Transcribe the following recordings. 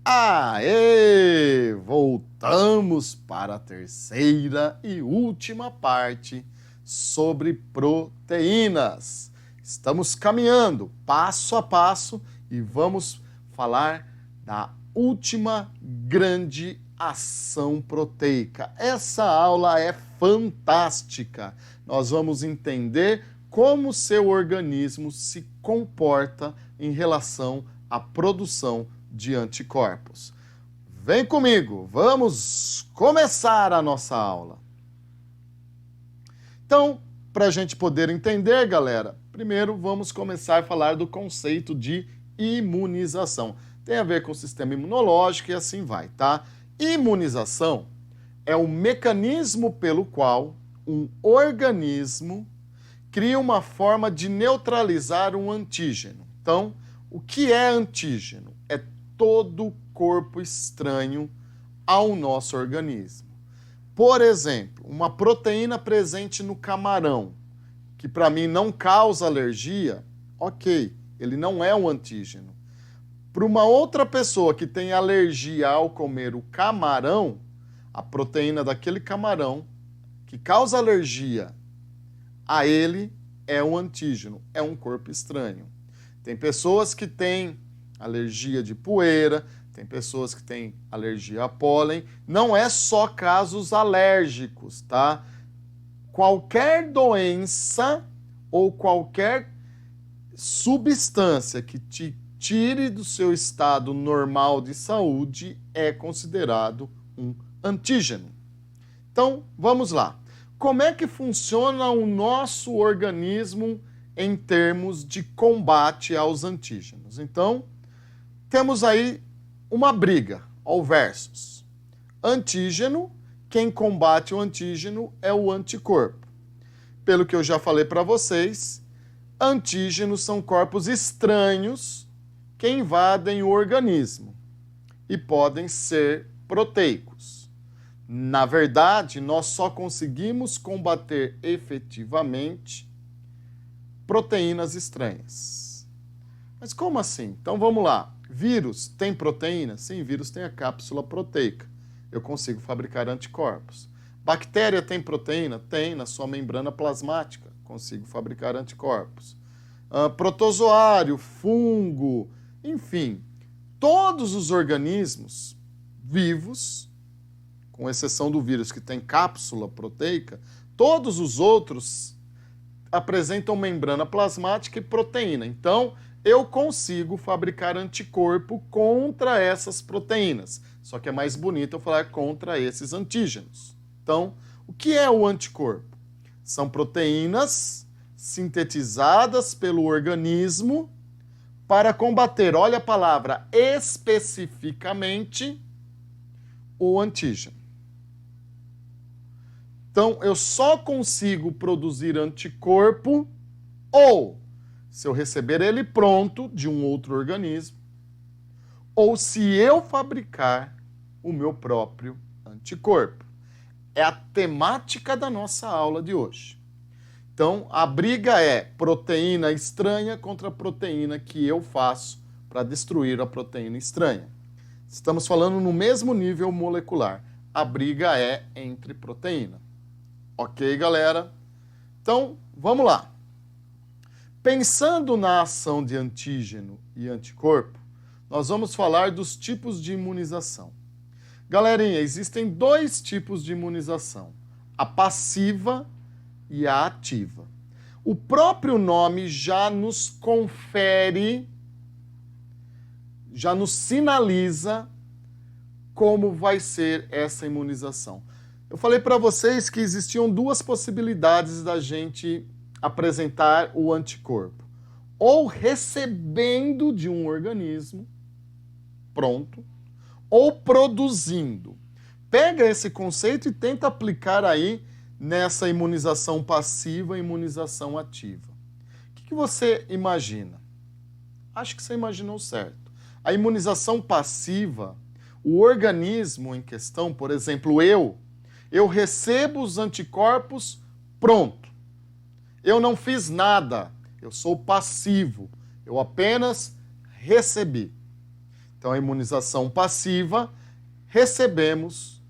Aê! Voltamos para a terceira e última parte sobre proteínas. Estamos caminhando passo a passo e vamos falar da última grande ação proteica. Essa aula é fantástica. Nós vamos entender como seu organismo se comporta em relação à produção de anticorpos. Vem comigo, vamos começar a nossa aula. Então, para a gente poder entender, galera, primeiro vamos começar a falar do conceito de imunização. Tem a ver com o sistema imunológico e assim vai, tá? Imunização é o mecanismo pelo qual um organismo cria uma forma de neutralizar um antígeno. Então, o que é antígeno? É todo corpo estranho ao nosso organismo. Por exemplo, uma proteína presente no camarão, que para mim não causa alergia, ok, ele não é um antígeno. Para uma outra pessoa que tem alergia ao comer o camarão, a proteína daquele camarão que causa alergia a ele é um antígeno, é um corpo estranho. Tem pessoas que têm alergia de poeira, tem pessoas que têm alergia a pólen. Não é só casos alérgicos, tá? Qualquer doença ou qualquer substância que te tire do seu estado normal de saúde é considerado um antígeno. Então, vamos lá. Como é que funciona o nosso organismo em termos de combate aos antígenos? Então, temos aí uma briga, ao versus. Antígeno, quem combate o antígeno é o anticorpo. Pelo que eu já falei para vocês, antígenos são corpos estranhos que invadem o organismo e podem ser proteicos. Na verdade, nós só conseguimos combater efetivamente proteínas estranhas. Mas como assim? Então vamos lá. Vírus tem proteína? Sim, vírus tem a cápsula proteica. Eu consigo fabricar anticorpos. Bactéria tem proteína? Tem, na sua membrana plasmática. Consigo fabricar anticorpos. Protozoário, fungo, enfim. Todos os organismos vivos, com exceção do vírus que tem cápsula proteica, todos os outros apresentam membrana plasmática e proteína. Então, eu consigo fabricar anticorpo contra essas proteínas. Só que é mais bonito eu falar contra esses antígenos. Então, o que é o anticorpo? São proteínas sintetizadas pelo organismo para combater, olha a palavra, especificamente, o antígeno. Então, eu só consigo produzir anticorpo ou se eu receber ele pronto de um outro organismo, ou se eu fabricar o meu próprio anticorpo. É a temática da nossa aula de hoje. Então, a briga é proteína estranha contra proteína que eu faço para destruir a proteína estranha. Estamos falando no mesmo nível molecular. A briga é entre proteína. Ok, galera? Então, vamos lá. Pensando na ação de antígeno e anticorpo, nós vamos falar dos tipos de imunização. Galerinha, existem dois tipos de imunização, a passiva e a ativa. O próprio nome já nos confere, já nos sinaliza como vai ser essa imunização. Eu falei para vocês que existiam duas possibilidades da gente apresentar o anticorpo. Ou recebendo de um organismo pronto, ou produzindo. Pega esse conceito e tenta aplicar aí nessa imunização passiva e imunização ativa. O que você imagina? Acho que você imaginou certo. A imunização passiva, o organismo em questão, por exemplo, eu recebo os anticorpos pronto. Eu não fiz nada, eu sou passivo, eu apenas recebi. Então, a imunização passiva, recebemos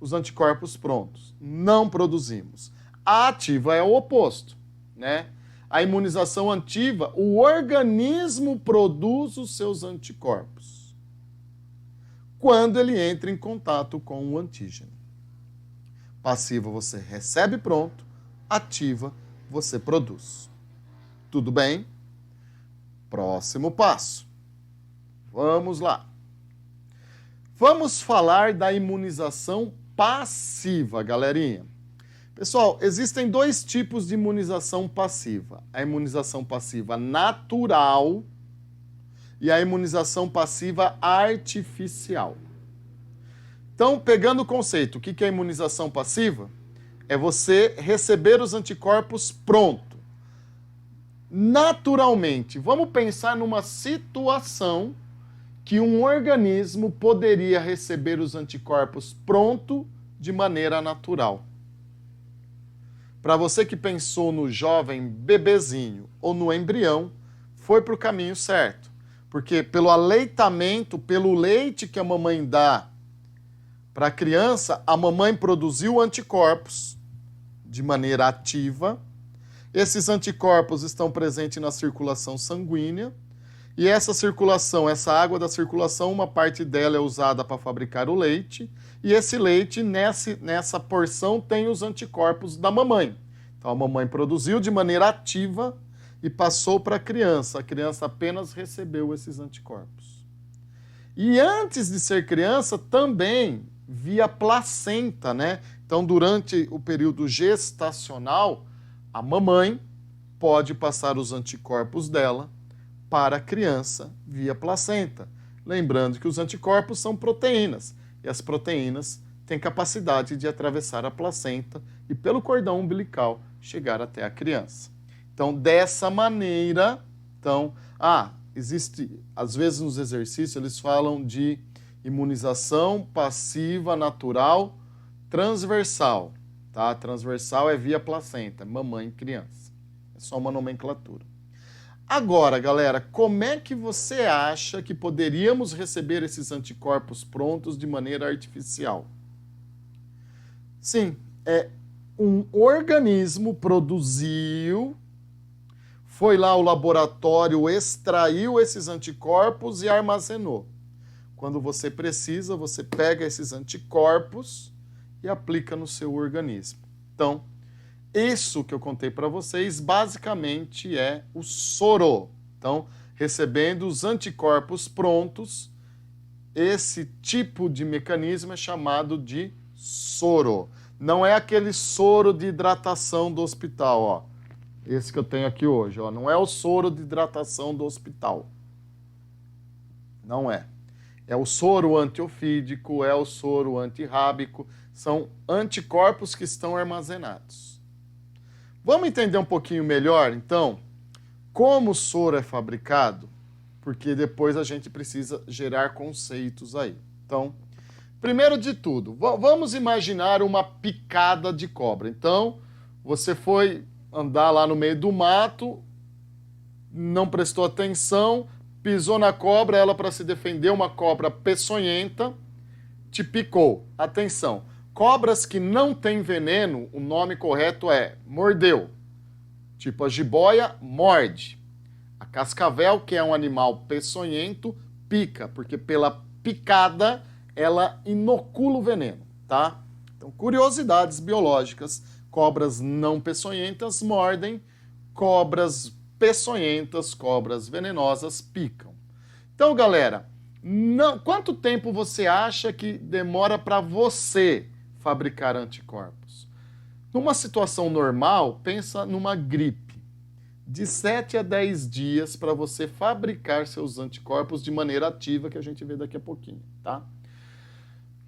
os anticorpos prontos, não produzimos. A ativa é o oposto, né? A imunização ativa, o organismo produz os seus anticorpos quando ele entra em contato com o antígeno. Passiva você recebe pronto, ativa você produz. Tudo bem? Próximo passo. Vamos lá. Vamos falar da imunização passiva, galerinha. Pessoal, existem dois tipos de imunização passiva. A imunização passiva natural e a imunização passiva artificial. Então, pegando o conceito, o que é imunização passiva? É você receber os anticorpos pronto. Naturalmente, vamos pensar numa situação que um organismo poderia receber os anticorpos pronto de maneira natural. Para você que pensou no jovem bebezinho ou no embrião, foi para o caminho certo. Porque pelo aleitamento, pelo leite que a mamãe dá para a criança, a mamãe produziu anticorpos de maneira ativa. Esses anticorpos estão presentes na circulação sanguínea. E essa circulação, essa água da circulação, uma parte dela é usada para fabricar o leite. E esse leite, nessa porção, tem os anticorpos da mamãe. Então a mamãe produziu de maneira ativa e passou para a criança. A criança apenas recebeu esses anticorpos. E antes de ser criança, também via placenta, né? Então, durante o período gestacional, a mamãe pode passar os anticorpos dela para a criança via placenta. Lembrando que os anticorpos são proteínas, e as proteínas têm capacidade de atravessar a placenta e pelo cordão umbilical chegar até a criança. Então, dessa maneira, existe, às vezes nos exercícios eles falam de imunização passiva natural transversal, tá? Transversal é via placenta, mamãe e criança. É só uma nomenclatura. Agora, galera, como é que você acha que poderíamos receber esses anticorpos prontos de maneira artificial? Sim, um organismo produziu, foi lá ao laboratório, extraiu esses anticorpos e armazenou. Quando você precisa, você pega esses anticorpos e aplica no seu organismo. Então, isso que eu contei para vocês basicamente é o soro. Então, recebendo os anticorpos prontos, esse tipo de mecanismo é chamado de soro. Não é aquele soro de hidratação do hospital, ó. Esse que eu tenho aqui hoje, ó. Não é o soro de hidratação do hospital. Não é. É o soro antiofídico, é o soro antirrábico. São anticorpos que estão armazenados. Vamos entender um pouquinho melhor, então, como o soro é fabricado? Porque depois a gente precisa gerar conceitos aí. Então, primeiro de tudo, vamos imaginar uma picada de cobra. Então, você foi andar lá no meio do mato, não prestou atenção, pisou na cobra, ela para se defender, uma cobra peçonhenta, te picou. Atenção! Cobras que não têm veneno, o nome correto é mordeu. Tipo a jiboia, morde. A cascavel, que é um animal peçonhento, pica, porque pela picada ela inocula o veneno, tá? Então, curiosidades biológicas. Cobras não peçonhentas mordem, cobras peçonhentas, cobras venenosas picam. Então, galera, quanto tempo você acha que demora para você fabricar anticorpos? Numa situação normal, pensa numa gripe. De 7 a 10 dias para você fabricar seus anticorpos de maneira ativa, que a gente vê daqui a pouquinho, tá?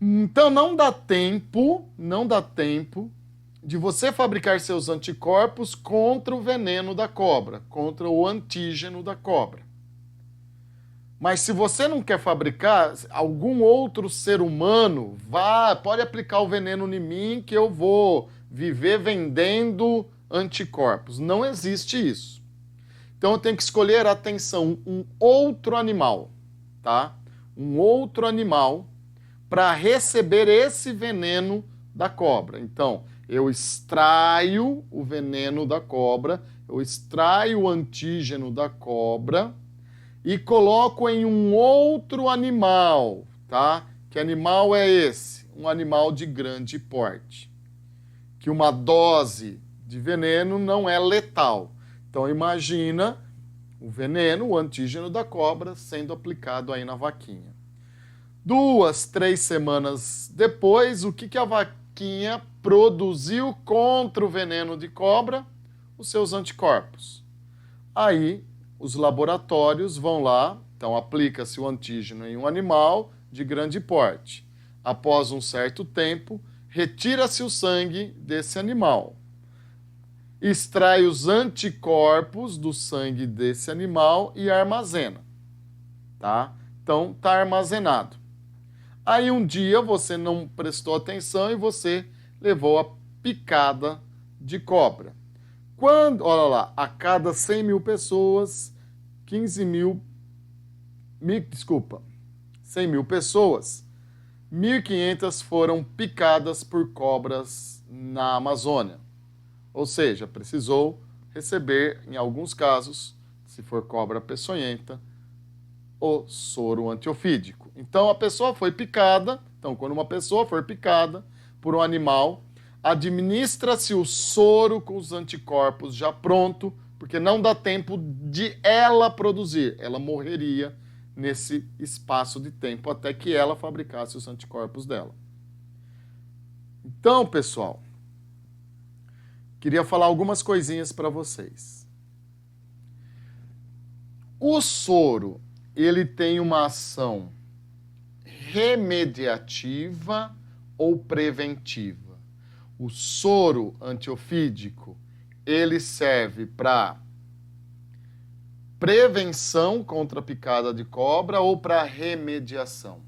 Então não dá tempo de você fabricar seus anticorpos contra o veneno da cobra, contra o antígeno da cobra. Mas se você não quer fabricar, algum outro ser humano, pode aplicar o veneno em mim que eu vou viver vendendo anticorpos. Não existe isso. Então eu tenho que escolher, atenção, um outro animal, tá? um outro animal para receber esse veneno da cobra. Então, eu extraio o veneno da cobra, eu extraio o antígeno da cobra e coloco em um outro animal, tá? Que animal é esse? Um animal de grande porte. Que uma dose de veneno não é letal. Então, imagina o veneno, o antígeno da cobra, sendo aplicado aí na vaquinha. 2, 3 semanas depois, o que a vaquinha produziu contra o veneno de cobra? Os seus anticorpos. Aí, os laboratórios vão lá, então aplica-se o antígeno em um animal de grande porte. Após um certo tempo, retira-se o sangue desse animal. Extrai os anticorpos do sangue desse animal e armazena. Tá? Então, está armazenado. Aí um dia você não prestou atenção e você levou a picada de cobra. Quando, olha lá, a cada 100 mil pessoas, 100 mil pessoas, 1.500 foram picadas por cobras na Amazônia. Ou seja, precisou receber, em alguns casos, se for cobra peçonhenta, o soro antiofídico. Então, a pessoa foi picada. Então, quando uma pessoa for picada por um animal, administra-se o soro com os anticorpos já pronto, porque não dá tempo de ela produzir. Ela morreria nesse espaço de tempo até que ela fabricasse os anticorpos dela. Então, pessoal, queria falar algumas coisinhas para vocês. O soro, ele tem uma ação remediativa ou preventiva. O soro antiofídico, ele serve para prevenção contra a picada de cobra ou para remediação?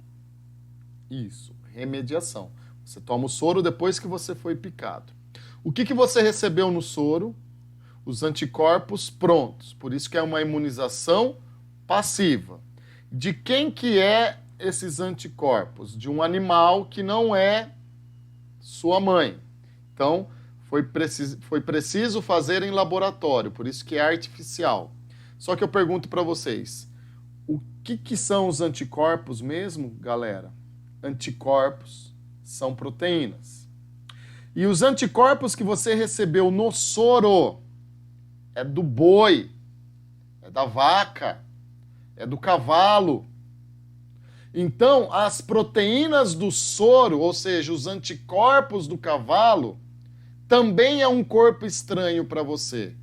Isso, remediação. Você toma o soro depois que você foi picado. O que você recebeu no soro? Os anticorpos prontos. Por isso que é uma imunização passiva. De quem que é esses anticorpos? De um animal que não é sua mãe. Então, foi preciso fazer em laboratório, por isso que é artificial. Só que eu pergunto para vocês, o que são os anticorpos mesmo, galera? Anticorpos são proteínas. E os anticorpos que você recebeu no soro é do boi, é da vaca, é do cavalo. Então, as proteínas do soro, ou seja, os anticorpos do cavalo, também é um corpo estranho para você.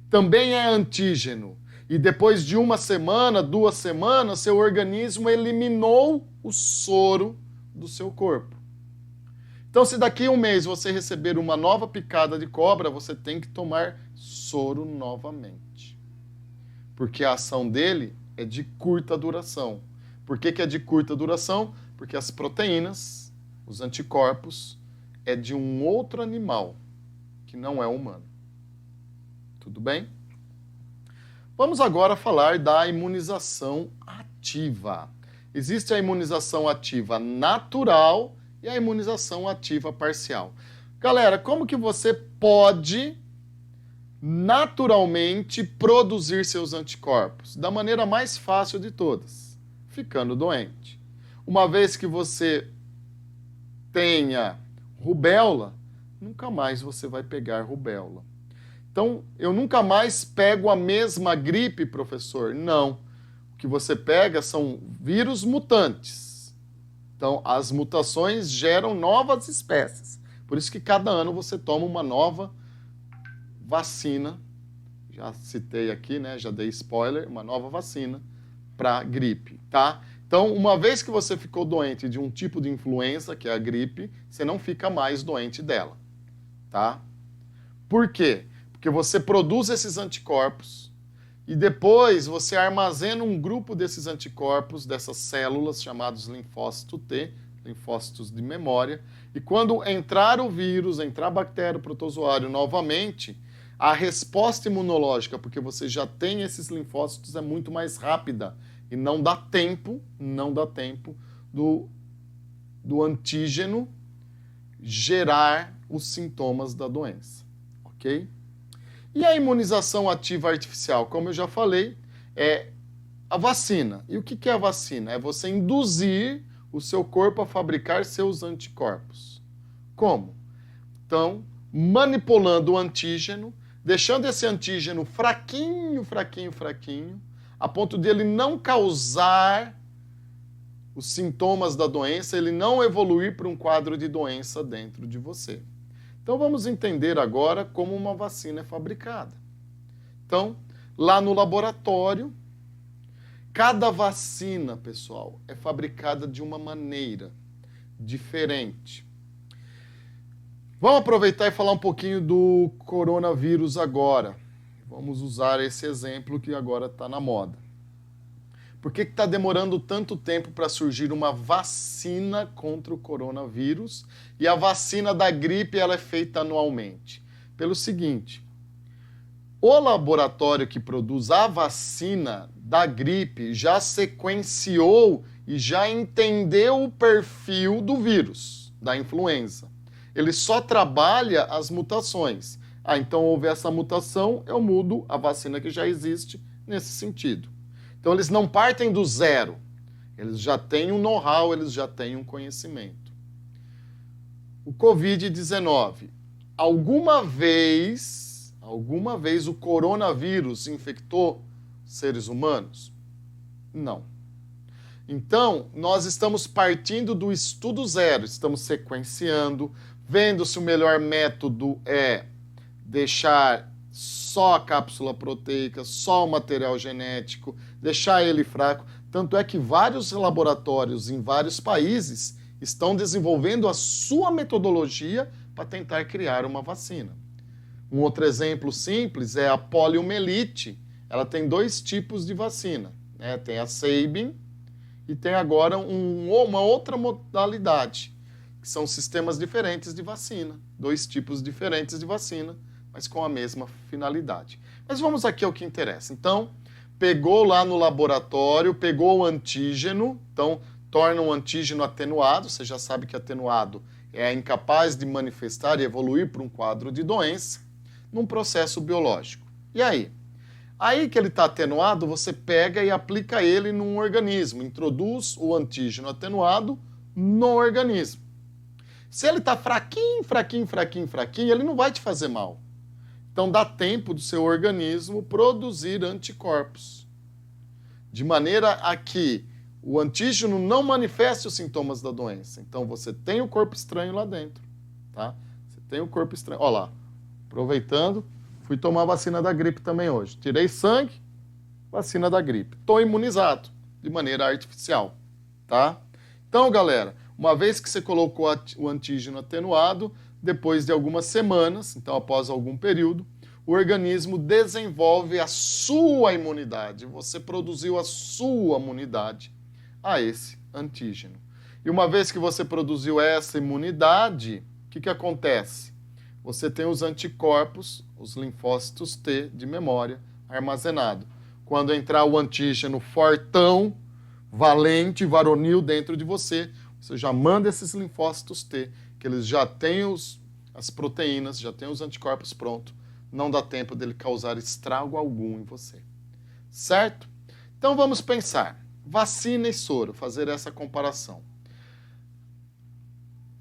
Também é antígeno. E depois de 1 semana, 2 semanas, seu organismo eliminou o soro do seu corpo. Então, se daqui a 1 mês você receber uma nova picada de cobra, você tem que tomar soro novamente. Porque a ação dele é de curta duração. Por que é de curta duração? Porque as proteínas, os anticorpos, é de um outro animal que não é humano. Tudo bem? Vamos agora falar da imunização ativa. Existe a imunização ativa natural e a imunização ativa parcial. Galera, como que você pode naturalmente produzir seus anticorpos? Da maneira mais fácil de todas, ficando doente. Uma vez que você tenha rubéola, nunca mais você vai pegar rubéola. Então, eu nunca mais pego a mesma gripe, professor? Não. O que você pega são vírus mutantes. Então, as mutações geram novas espécies. Por isso que cada ano você toma uma nova vacina. Já citei aqui, né? Já dei spoiler, uma nova vacina para gripe, tá? Então, uma vez que você ficou doente de um tipo de influenza, que é a gripe, você não fica mais doente dela, tá? Por quê? Porque você produz esses anticorpos e depois você armazena um grupo desses anticorpos, dessas células chamados linfócito T, linfócitos de memória, e quando entrar o vírus, entrar bactéria, protozoário novamente, a resposta imunológica, porque você já tem esses linfócitos, é muito mais rápida. E não dá tempo do antígeno gerar os sintomas da doença, ok? E a imunização ativa artificial, como eu já falei, é a vacina. E o que é a vacina? É você induzir o seu corpo a fabricar seus anticorpos. Como? Então, manipulando o antígeno, deixando esse antígeno fraquinho, a ponto de ele não causar os sintomas da doença, ele não evoluir para um quadro de doença dentro de você. Então vamos entender agora como uma vacina é fabricada. Então, lá no laboratório, cada vacina, pessoal, é fabricada de uma maneira diferente. Vamos aproveitar e falar um pouquinho do coronavírus agora. Vamos usar esse exemplo que agora está na moda. Por que está demorando tanto tempo para surgir uma vacina contra o coronavírus e a vacina da gripe ela é feita anualmente? Pelo seguinte, o laboratório que produz a vacina da gripe já sequenciou e já entendeu o perfil do vírus, da influenza. Ele só trabalha as mutações. Então houve essa mutação, eu mudo a vacina que já existe nesse sentido. Então eles não partem do zero, eles já têm um know-how, eles já têm um conhecimento. O Covid-19, alguma vez o coronavírus infectou seres humanos? Não. Então, nós estamos partindo do estudo zero, estamos sequenciando, vendo se o melhor método é deixar só a cápsula proteica, só o material genético, deixar ele fraco. Tanto é que vários laboratórios em vários países estão desenvolvendo a sua metodologia para tentar criar uma vacina. Um outro exemplo simples é a poliomielite. Ela tem 2 tipos de vacina, né? Tem a Sabin e tem agora uma outra modalidade, que são sistemas diferentes de vacina, 2 tipos diferentes de vacina, mas com a mesma finalidade. Mas vamos aqui ao que interessa. Então, pegou lá no laboratório, pegou o antígeno, então torna um antígeno atenuado, você já sabe que atenuado é incapaz de manifestar e evoluir para um quadro de doença, num processo biológico. E aí? Aí que ele está atenuado, você pega e aplica ele num organismo, introduz o antígeno atenuado no organismo. Se ele está fraquinho, ele não vai te fazer mal. Então dá tempo do seu organismo produzir anticorpos, de maneira a que o antígeno não manifeste os sintomas da doença. Então você tem o corpo estranho lá dentro, tá? Você tem o corpo estranho. Olha lá, aproveitando, fui tomar a vacina da gripe também hoje. Tirei sangue, vacina da gripe. Estou imunizado de maneira artificial, tá? Então, galera, uma vez que você colocou o antígeno atenuado, depois de algumas semanas, então após algum período, o organismo desenvolve a sua imunidade. Você produziu a sua imunidade a esse antígeno. E uma vez que você produziu essa imunidade, o que acontece? Você tem os anticorpos, os linfócitos T de memória armazenado. Quando entrar o antígeno fortão, valente, varonil dentro de você, você já manda esses linfócitos T, que eles já têm as proteínas, já têm os anticorpos prontos. Não dá tempo dele causar estrago algum em você. Certo? Então vamos pensar. Vacina e soro, fazer essa comparação.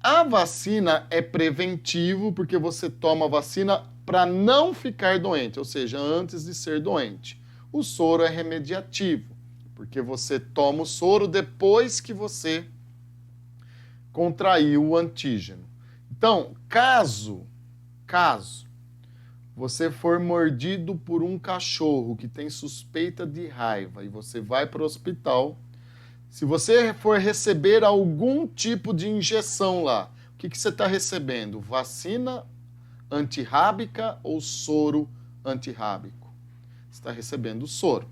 A vacina é preventivo porque você toma a vacina para não ficar doente, ou seja, antes de ser doente. O soro é remediativo, porque você toma o soro depois que você contraiu o antígeno. Então, caso você for mordido por um cachorro que tem suspeita de raiva e você vai para o hospital, se você for receber algum tipo de injeção lá, o que você está recebendo? Vacina antirrábica ou soro antirrábico? Você está recebendo soro,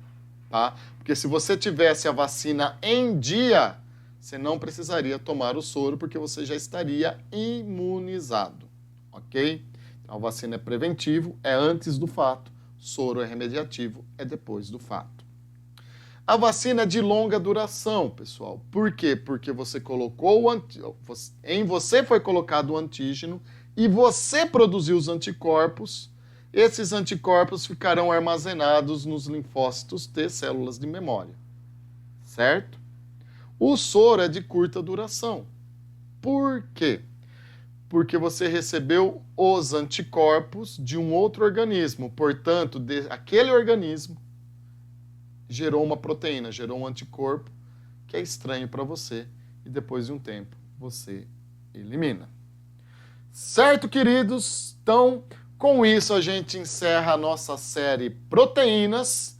tá? Porque se você tivesse a vacina em dia, você não precisaria tomar o soro porque você já estaria imunizado, ok? Então, a vacina é preventivo, é antes do fato, soro é remediativo, é depois do fato. A vacina é de longa duração, pessoal. Por quê? Porque você colocou em você foi colocado o antígeno e você produziu os anticorpos. Esses anticorpos ficarão armazenados nos linfócitos T, células de memória. Certo? O soro é de curta duração. Por quê? Porque você recebeu os anticorpos de um outro organismo. Portanto, aquele organismo gerou uma proteína, gerou um anticorpo que é estranho para você e depois de um tempo você elimina. Certo, queridos? Então, com isso a gente encerra a nossa série Proteínas.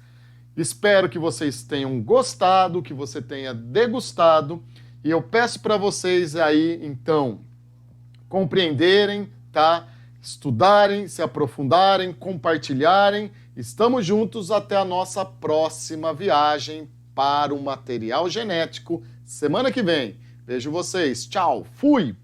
Espero que vocês tenham gostado, que você tenha degustado e eu peço para vocês aí, então, compreenderem, tá? Estudarem, se aprofundarem, compartilharem. Estamos juntos até a nossa próxima viagem para o material genético semana que vem. Vejo vocês. Tchau. Fui.